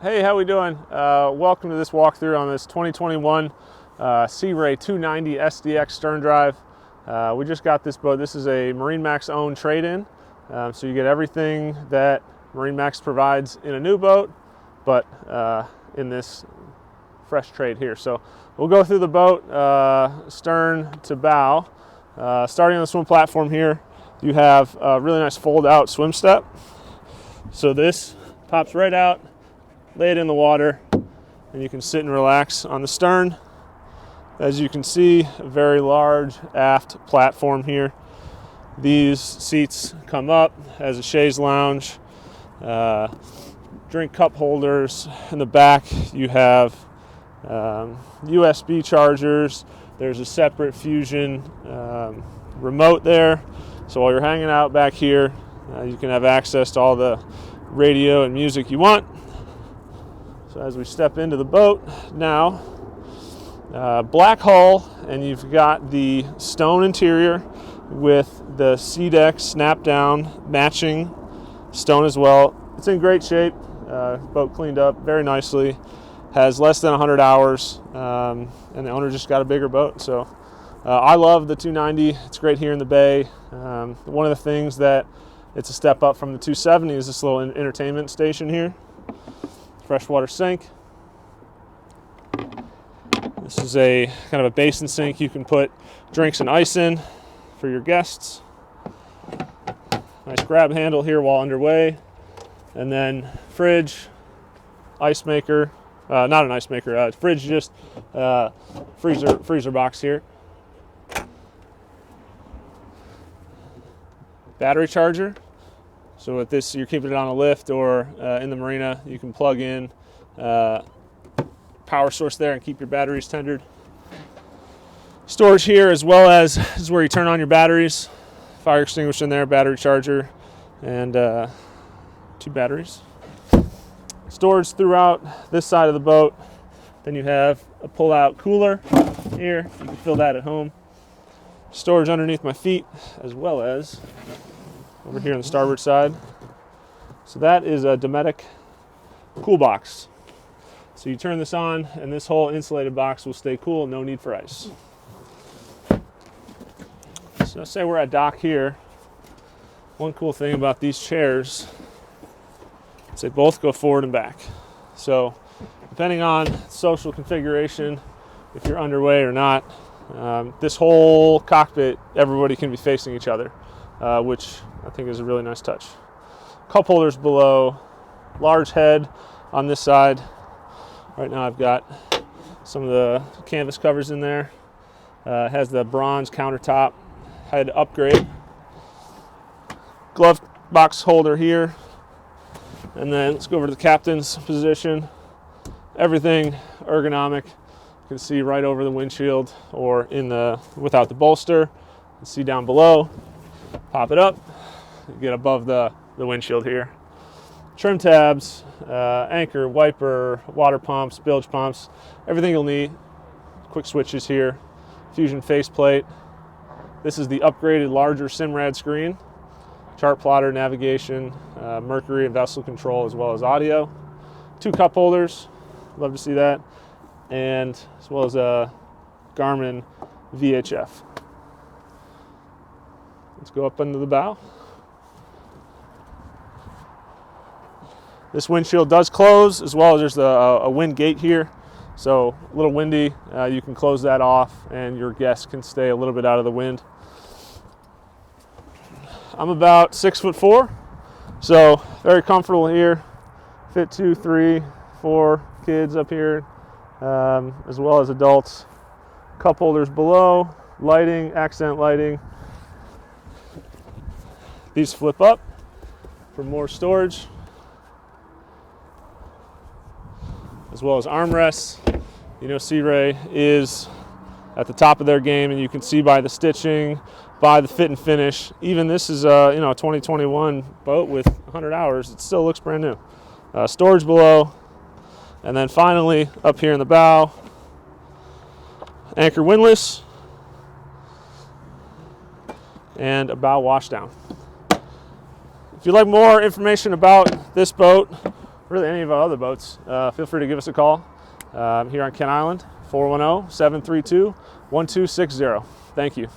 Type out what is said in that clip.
Hey, how we doing? Welcome to this walkthrough on this 2021 Sea Ray 290 SDX stern drive. We just got this boat. This is a MarineMax owned trade-in, so you get everything that MarineMax provides in a new boat, but in this fresh trade here. So we'll go through the boat stern to bow. Starting on the swim platform here, you have a really nice fold-out swim step. So this pops right out, lay it in the water, and you can sit and relax on the stern. As you can see, a very large aft platform here. These seats come up as a chaise lounge, drink cup holders. In the back you have USB chargers. There's a separate Fusion remote there, so while you're hanging out back here, you can have access to all the radio and music you want. So as we step into the boat now, black hull, and you've got the stone interior with the sea deck snap down matching stone as well. It's in great shape. Boat cleaned up very nicely. Has less than 100 hours, and the owner just got a bigger boat. So I love the 290. It's great here in the bay. One of the things that it's a step up from the 270 is this little entertainment station here. Freshwater sink. This is a kind of a basin sink. You can put drinks and ice in for your guests. Nice grab handle here while underway. And then fridge, ice maker, not an ice maker, fridge, just freezer box here. Battery charger. So with this, you're keeping it on a lift or in the marina, you can plug in power source there and keep your batteries tendered. Storage here, as well as this is where you turn on your batteries. Fire extinguisher in there, battery charger, and 2 batteries. Storage throughout this side of the boat. Then you have a pull-out cooler here. You can fill that at home. Storage underneath my feet, as well as over here on the starboard side. So that is a Dometic cool box. So you turn this on, and this whole insulated box will stay cool, no need for ice. So say we're at dock here. One cool thing about these chairs is they both go forward and back. So depending on social configuration, if you're underway or not, this whole cockpit, everybody can be facing each other, which I think is a really nice touch. Cup holders below, large head on this side. Right now I've got some of the canvas covers in there. Has the bronze countertop, head upgrade. Glove box holder here. And then let's go over to the captain's position. Everything ergonomic. You can see right over the windshield or in the without the bolster. You can see down below. Pop it up, get above the windshield here. Trim tabs, anchor, wiper, water pumps, bilge pumps, everything you'll need. Quick switches here. Fusion faceplate. This is the upgraded larger Simrad screen. Chart plotter, navigation, mercury and vessel control, as well as audio. 2 cup holders, love to see that. And as well as a Garmin VHF. Let's go up under the bow. This windshield does close, as well as there's a wind gate here. So a little windy, you can close that off and your guests can stay a little bit out of the wind. I'm about 6'4", so very comfortable here. Fit 2, 3, 4 kids up here, as well as adults. Cup holders below, lighting, accent lighting. These flip up for more storage, as well as armrests. You know, Sea Ray is at the top of their game, and you can see by the stitching, by the fit and finish. Even this is a 2021 boat with 100 hours. It still looks brand new. Storage below, and then finally up here in the bow, anchor windlass, and a bow washdown. If you'd like more information about this boat really any of our other boats, feel free to give us a call here on Kent Island, 410-732-1260. Thank you.